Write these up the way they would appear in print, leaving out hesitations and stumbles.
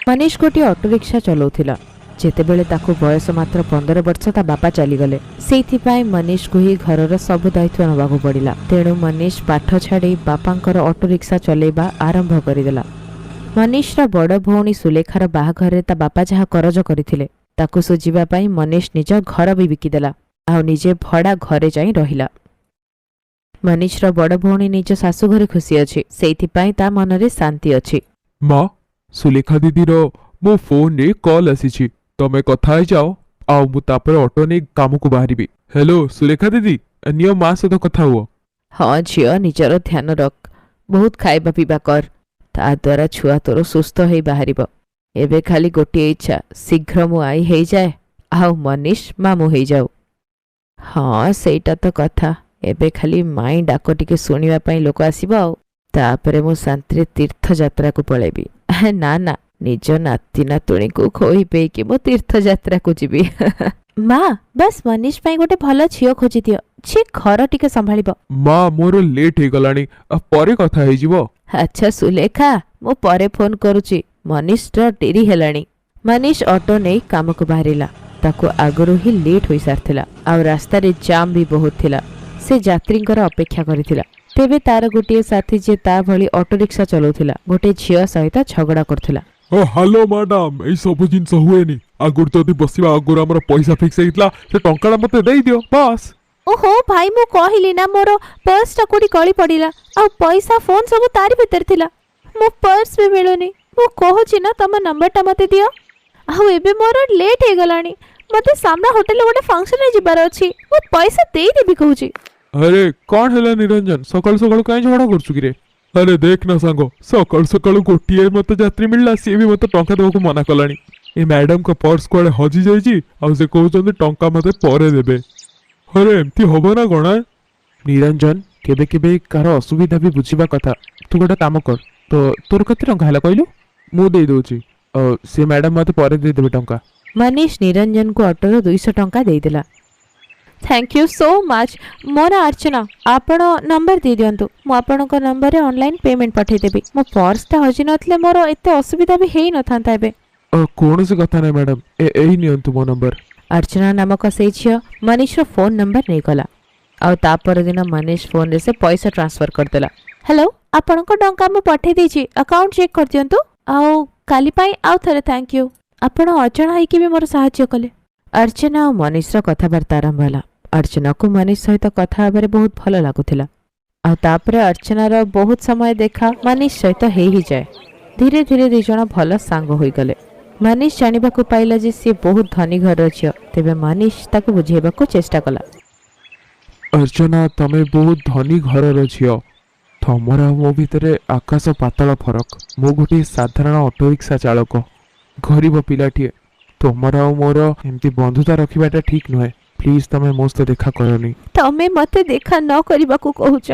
मनीष गोटे auto rickshaw चलाउथिला जेतेबेले ताकू बयस मात्र 15 वर्ष ता बापा चलीगले सेइथिपाई मनीष को ही घरर सब दायित्व नबाकू पड़िला। तेणु मनीष पाठ छाड़ी बापांकर ऑटो रिक्शा चलेबा आरंभ करिदेला। मनीष रा बड़ भौणी सुलेखार बाहाघरे ता बापा जहा करज करिथिले ताकू सुझिबा पई मनीष निज घर भी बिकिदेला आ निजे भड़ा घरे जाई रहिला। मनीष रा बड़ भौणी निज सासु घरे खुशी अछि सेइथिपाई ता मनरे शांति अछि। माँ सुलेखा दीदी रो मो फोन रे कॉल आसीछि तमे कथा आइ जाओ आउ मु तापर ऑटो ने काम को बाहरिबी। हेलो सुलेखा दीदी नियो माँ सहित कथा हुओ। हाँ झियो निजर ध्यान रख बहुत खाइबा पीबा कर ता द्वारा छुआ तोर सुस्थ होई बाहरिब। एबे खाली गोटे इच्छा शीघ्र मु आई हेई जाए आउ मनीष मामू हेई जाऊ। हाँ सेटा तो कथा एबे खाली माई डाक टिके सुनिबा पई लोक आसीबो आउ तापरे मु शांति तीर्थ यात्रा को पळेबी। ना ना निज नाती नातुणी को खोई पेकी मो तीर्थ यात्रा को जीवी। माँ बस मनीष पाई गोटे भल झियो खोजी दियो छि घर टिके संभाळिबो। माँ मोर लेट हे गलानी परे कथा हे जीवो। अच्छा सुलेखा मो परे फोन करूची मनीष रा डेरी हेलानी। मनीष ऑटो नै काम को बाहरिला ताको आगरु ही लेट होई सारथिला आ रास्ता रे जाम भी बहुत थिला। से यात्रींकर अपेक्षा करिथिला तेबे तार गोटे साथी जे ता भली ऑटो रिक्शा चलाउथिला गोटे झियो सहित झगड़ा करथिला। हेलो मैडम ए सब जिनस हुएनी आगुर जदि बसिबा आगुर हमर पैसा फिक्स हेइतला से टंकाडा मते देई दियो बस। ओहो भाई मु कहिली ना मोर पर्स टा कोडी गली पड़िला आ पैसा फोन सब तारी भीतर थिला मो पर्स भी मिलुनी मु कहूची ना तम नंबर टा मते दियो आ एबे मोर लेट हे गलानी मते सामना होटल गोटे फंक्शन रे जिबार अछि मु पैसा देई देबी कहूची। अरे कौन है निरंजन सकाल सकाल कहीं झगड़ा कर रे। अरे देख ना सांगो सकाल सकाल गोटे मत यात्री मिलला सी भी मत टंका देवाक मना कलानी। ए मैडम को पर्स कुआडे हजि जाइछि आ से कहउछन टंका मते परे देबे। अरे एमती होबो ना कोना निरंजन केबे केबे कार असुविधा भी बुझिबा कथा। तू गोटे काम कर तो तोर कते टंका हला कहलु मु देई दोछि से मैडम मते परे दे देबे टंका। मनीष निरंजन को ऑटो 200 टंका देई देला। थैंक यू सो मच मोर अर्चना आपण नंबर दे दियंतु मु आपण को नंबर रे ऑनलाइन पेमेंट पठे देबी। मो पर्स ता हजि नथले मोर एते असुविधा भी हेई नथांता एबे। कोन से कथा नै मैडम एही नियंतु मो नंबर। अर्चना नामक से झियो मनीष रो फोन नंबर नै गला आ तापर दिन मनीष फोन रे से पैसा ट्रांसफर कर देला। हेलो आपण को टंका मु पठे देछि अकाउंट चेक कर दियंतु आ काली पाई आ थरे थैंक यू आपण अजणा है कि भी मोर सहायता कले। अर्चना और मनीष रो कथाबार्ता आरंभ होला। अर्चना को मनीष सहित कथा हेबारे बहुत भल लागुथिला आ तापरे अर्चना रो बहुत समय देखा मनीष सहित हेई ही जाए। धीरे धीरे दी जण भल सांग होई गले। मनीष जानिबा को पाइला जे से बहुत धनी घर छियो तेबे मनीष ताको बुझेबा को चेष्टा कला। अर्चना तमे बहुत धनी घर रझियो तमरा मो भितरे आकाश पाताल फरक। मो गोटे साधारण ऑटो रिक्शा चालक गरीब पिलाटीए तमरा मोर एमती बंधुता रखिबाटा ठीक नुहे। प्लीज तमे मो सहित देखा करनी। तमे मते देखा न करबा को कहूछ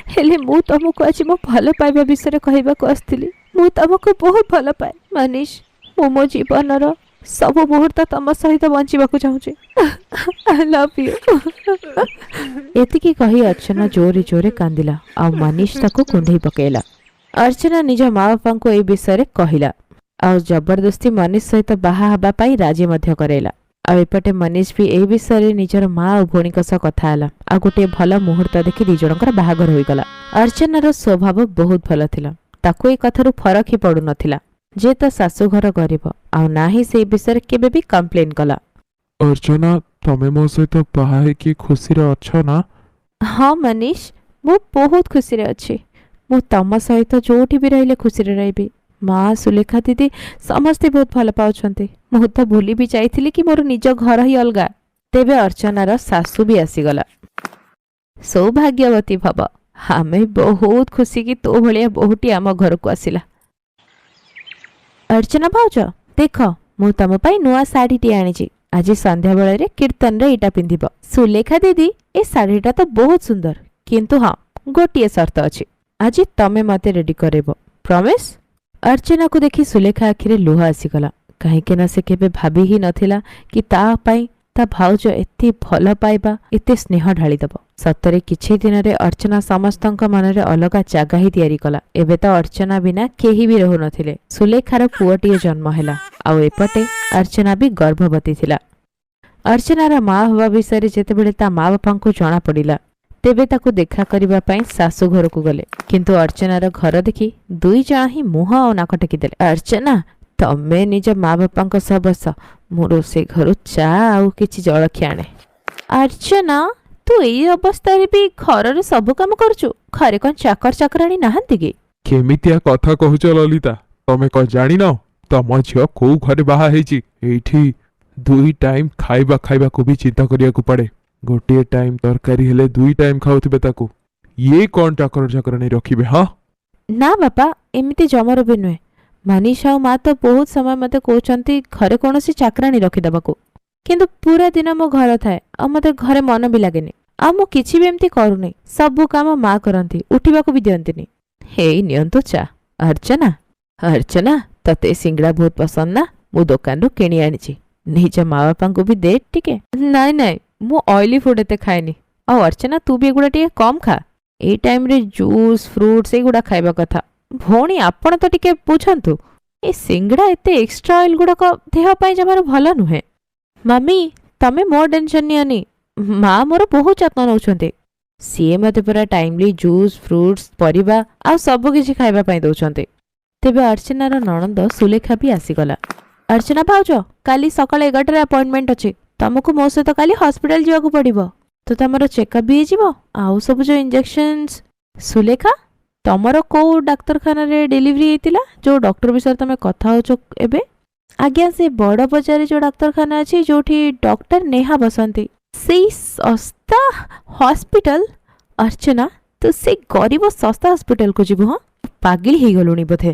हेले मु तुमको आज मो भल पाइबा विषय कहबा को आस्थिली। मु तुमको बहुत भल पाए मनीष मो मो जीवन रो सब मुहूर्त तम सहित बंचिबा को चाहूचे। I love you. एतिकी कही अर्चना जोरे जोरे कांदिला आ मनीष ताको कुंढई पकेला। अर्चना निज माँ बापा को ए विषय कहिला आ जबरदस्ती मनीष सहित बाहा हबा पाई राजी मध्य करेला। आ एपटे मनीष भी ए विषय निजर माँ और भौणी सह कथा ହେଲା आ गोटे भल मुहूर्त देखि दी जनकर बाहागर होई गला। अर्चनार स्वभाव बहुत भल थिला ताको ए कथारु फरक ही पडु नथिला जे त सासु घर गरीब आ नाही से विषय केबे भी कंप्लेन कला। अर्चना तमे मो सहित बाहा की खुशी रे अछ ना। हाँ मनीष मु बहुत खुशी रे अछि। मु तम सहित जोठी भी रहिले खुशी रे रहबी। माँ सुलेखा दीदी समस्ते बहुत भल पाउछन्ते। मु तो भूली भी जाइथिली कि मोर निज घर ही अलगा। तेबे अर्चनार सासु भी आसीगला। सौभाग्यवती भव हमें बहुत खुशी कि तो भलिया बहुटी आम घर को आसिला। अर्चना भाउज देख मु तम पई नुआ साड़ी टी आनिची आज संध्या बेले रे कीर्तन रे एटा पिंधिबो। सुलेखा दीदी ए साड़ीटा तो बहुत सुंदर किंतु हाँ गोटिए शर्त अछि आज तमे मते रेडी करेबो प्रॉमिस। अर्चना को देखी सुलेखा आखिरे लुह आसीगला कहीं ना से केबे भाभी ही नथिला कि ता पाई ତା ଭାଉଜ ଏତେ ଭଲ ପାଇବା ଏତେ ସ୍ନେହ ଢାଳିଦବ। ସତରେ କିଛି ଦିନରେ ଅର୍ଚ୍ଚନା ସମସ୍ତଙ୍କ ମନରେ ଅଲଗା ଜାଗା ହିଁ ତିଆରି କଲା। ଏବେ ତ ଅର୍ଚ୍ଚନା ବିନା କେହି ବି ରହୁନଥିଲେ। ସୁଲେଖାର ପୁଅଟିଏ ଜନ୍ମ ହେଲା, ଆଉ ଏପଟେ ଅର୍ଚ୍ଚନା ବି ଗର୍ଭବତୀ ଥିଲା। ଅର୍ଚ୍ଚନାର ମା ହେବା ବିଷୟରେ ଯେତେବେଳେ ତା ମା ବାପାଙ୍କୁ ଜଣା ପଡ଼ିଲା, ତେବେ ତାକୁ ଦେଖା କରିବା ପାଇଁ ଶାଶୁ ଘରକୁ ଗଲେ। କିନ୍ତୁ ଅର୍ଚ୍ଚନାର ଘର ଦେଖି ଦୁଇ ଜଣ ହିଁ ମୁହଁ ଆଉ ନାକ ଟେକିଦେଲେ। ଅର୍ଚ୍ଚନା, ତମେ ନିଜ ମା ବାପାଙ୍କ ସହ ବସ, ମୁଁ ରୋଷେଇ ଘରୁ ଚା ଆଉ କିଛି ଜଳଖିଆ ଆଣେ। ଅର୍ଚ୍ଚନା, ତୁ ଏଇ ଅବସ୍ଥାରେ ବି ଘରର ସବୁ କାମ କରୁଛୁ? ଘରେ କଣ ଚାକର ଚାକରାଣୀ ନାହାନ୍ତି କି? କେମିତିଆ କଥା କହୁଛ ଲଲିତା? ତମେ କଣ ଜାଣିନ ତମ ଝିଅ କୋଉ ଘରେ ବାହା ହେଇଛି? ଏଇଠି 2 ଟାଇମ୍ ଖାଇବାକୁ ବି ଚିନ୍ତା କରିବାକୁ ପଡେ। ଗୋଟିଏ ଟାଇମ୍ ତରକାରୀ ହେଲେ 2 ଟାଇମ୍ ଖାଉଥିବେ ତାକୁ। ଇଏ କଣ ଚାକର ଚାକରାଣୀ ରଖିବେ? ହଁ, ନା ବାପା, ଏମିତି ଜମାରୁ ବି ନୁହେଁ। ମନୀଷା ଆଉ ମା ତ ବହୁତ ସମୟ ମତେ କହୁଛନ୍ତି ଘରେ କୌଣସି ଚାକରାଣୀ ରଖିଦେବାକୁ, କିନ୍ତୁ ପୁରା ଦିନ ମୋ ଘର ଥାଏ ଆଉ ମତେ ଘରେ ମନ ବି ଲାଗେନି। ଆଉ ମୁଁ କିଛି ବି ଏମିତି କରୁନି, ସବୁ କାମ ମା କରନ୍ତି, ଉଠିବାକୁ ବି ଦିଅନ୍ତିନି। ହେଇ ନିଅନ୍ତୁ ଚା। ଅର୍ଚ୍ଚନା, ଅର୍ଚ୍ଚନା, ତତେ ସିଙ୍ଗଡ଼ା ବହୁତ ପସନ୍ଦ ନା? ମୁଁ ଦୋକାନରୁ କିଣି ଆଣିଛି, ନିଜ ମା ବାପାଙ୍କୁ ବି ଦେ ଟିକେ। ନାଇଁ ନାଇଁ, ମୁଁ ଅଏଲି ଫୁଡ୍ ଏତେ ଖାଏନି। ଆଉ ଅର୍ଚ୍ଚନା, ତୁ ବି ଏଗୁଡ଼ା ଟିକେ କମ୍ ଖା। ଏଇ ଟାଇମ୍ରେ ଜୁସ୍ ଫ୍ରୁଟ୍ସ ଏଗୁଡ଼ା ଖାଇବା କଥା। ଭଉଣୀ, ଆପଣ ତ ଟିକେ ବୁଝନ୍ତୁ, ଏ ସିଙ୍ଗଡ଼ା ଏତେ ଏକ୍ସଟ୍ରା ଅଏଲ୍ ଗୁଡ଼ାକ ଦେହ ପାଇଁ ଜମାରୁ ଭଲ ନୁହେଁ। ମମି, ତମେ ମୋ ଟେନସନ୍ ନିଅନି, ମା ମୋର ବହୁତ ଯତ୍ନ ନେଉଛନ୍ତି। ସିଏ ମୋତେ ପୁରା ଟାଇମଲି ଜୁସ୍ ଫ୍ରୁଟ୍ସ ପରିବା ଆଉ ସବୁ କିଛି ଖାଇବା ପାଇଁ ଦେଉଛନ୍ତି। ତେବେ ଅର୍ଚ୍ଚନାର ନଣନ୍ଦ ସୁଲେଖା ବି ଆସିଗଲା। ଅର୍ଚ୍ଚନା ଭାଉଜ, କାଲି ସକାଳ 11ଟାରେ ଆପଏଣ୍ଟମେଣ୍ଟ ଅଛି। ତମକୁ ମୋ ସହିତ କାଲି ହସ୍ପିଟାଲ ଯିବାକୁ ପଡ଼ିବ। ତ ତମର ଚେକଅପ୍ ବି ହେଇଯିବ, ଆଉ ସବୁ ଯୋଉ ଇଞ୍ଜେକ୍ସନ୍ସ। ସୁଲେଖା, ତମର କୋଉ ଡାକ୍ତରଖାନାରେ ଡେଲିଭରି ହେଇଥିଲା, ଯୋଉ ଡକ୍ଟର ବିଷୟରେ ତମେ କଥା ହଉଛ ଏବେ? ଆଜ୍ଞା, ସେ ବଡ଼ ବଜାରରେ ଯୋଉ ଡାକ୍ତରଖାନା ଅଛି ଯୋଉଠି ଡକ୍ଟର ନେହା ବସନ୍ତି, ସେଇ ଶସ୍ତା ହସ୍ପିଟାଲ। ଅର୍ଚ୍ଚନା, ତୁ ସେଇ ଗରିବ ଶସ୍ତା ହସ୍ପିଟାଲକୁ ଯିବୁ? ହଁ, ପାଗିଳି ହେଇଗଲୁଣି ବୋଧେ।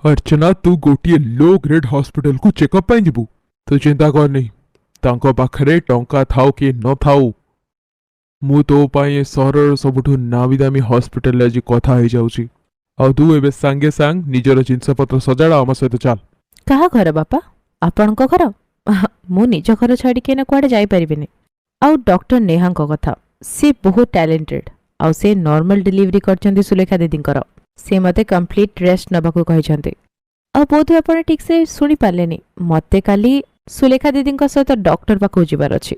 ଅର୍ଚ୍ଚନା, ତୁ ଗୋଟିଏ ଲୋ ଗ୍ରେଡ୍ ହସ୍ପିଟାଲକୁ ଚେକଅପ୍ ପାଇଁ ଯିବୁ? ତୁ ଚିନ୍ତା କରନି, ତାଙ୍କ ପାଖରେ ଟଙ୍କା ଥାଉ କି ନଥାଉ, ମୁଁ ତୋ ପାଇଁ ଏ ସହରର ସବୁଠୁ ନାମୀ ଦାମୀ ହସ୍ପିଟାଲରେ ଆଜି କଥା ହେଇଯାଉଛି। ଆଉ ତୁ ଏବେ ସାଙ୍ଗେ ସାଙ୍ଗ ନିଜର ଜିନିଷପତ୍ର ସଜାଡ଼, ଆମ ସହିତ ଚାଲ। କାହା ଘର ବାପା? ଆପଣଙ୍କ ଘର? ମୁଁ ନିଜ ଘର ଛାଡ଼ିକି ଏଇନା କୁଆଡ଼େ ଯାଇପାରିବିନି। ଆଉ ଡକ୍ଟର ନେହାଙ୍କ କଥା, ସେ ବହୁତ ଟ୍ୟାଲେଣ୍ଟେଡ୍। ଆଉ ସେ ନର୍ମାଲ ଡେଲିଭରି କରିଛନ୍ତି ସୁଲେଖା ଦିଦିଙ୍କର। ସେ ମୋତେ କମ୍ପ୍ଲିଟ୍ ରେଷ୍ଟ ନେବାକୁ କହିଛନ୍ତି। ଆଉ ବୋଧହୁଏ ଆପଣ ଠିକ୍ସେ ଶୁଣିପାରିଲେନି, ମୋତେ କାଲି ସୁଲେଖା ଦିଦିଙ୍କ ସହିତ ଡକ୍ଟର ପାଖକୁ ଯିବାର ଅଛି।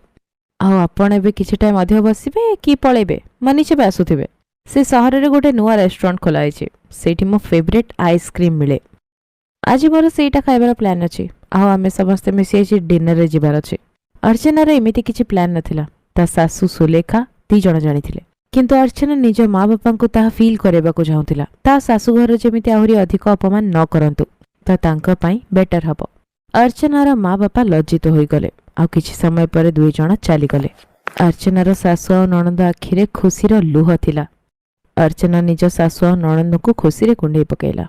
ଆଉ ଆପଣ ଏବେ କିଛି ଟାଇମ୍ ଅଧିକ ବସିବେ କି ପଳେଇବେ? ମନୀଷ ଏବେ ଆସୁଥିବେ। ସେ ସହରରେ ଗୋଟେ ନୂଆ ରେଷ୍ଟୁରାଣ୍ଟ ଖୋଲା ହେଇଛି, ସେଇଠି ମୋ ଫେଭରେଟ୍ ଆଇସ୍କ୍ରିମ୍ ମିଳେ। ଆଜି ମୋର ସେଇଟା ଖାଇବାର ପ୍ଲାନ୍ ଅଛି। ଆଉ ଆମେ ସମସ୍ତେ ମିଶି ଆଜି ଡିନରରେ ଯିବାର ଅଛି। ଅର୍ଚ୍ଚନାର ଏମିତି କିଛି ପ୍ଲାନ୍ ନଥିଲା, ତା ଶାଶୁ ସୁଲେଖା 2 ଜଣ ଜାଣିଥିଲେ। କିନ୍ତୁ ଅର୍ଚ୍ଚନା ନିଜ ମା ବାପାଙ୍କୁ ତାହା ଫିଲ୍ କରାଇବାକୁ ଚାହୁଁଥିଲା। ତା ଶାଶୁଘର ଯେମିତି ଆହୁରି ଅଧିକ ଅପମାନ ନ କରନ୍ତୁ, ତ ତାଙ୍କ ପାଇଁ ବେଟର ହବ। ଅର୍ଚ୍ଚନାର ମା ବାପା ଲଜ୍ଜିତ ହୋଇଗଲେ, ଆଉ କିଛି ସମୟ ପରେ 2 ଜଣ ଚାଲିଗଲେ। ଅର୍ଚ୍ଚନାର ଶାଶୁ ଆଉ ନଣନ୍ଦ ଆଖିରେ ଖୁସିର ଲୁହ ଥିଲା। ଅର୍ଚ୍ଚନା ନିଜ ଶାଶୁ ଆଉ ନଣନ୍ଦଙ୍କୁ ଖୁସିରେ କୁଣ୍ଡେଇ ପକାଇଲା।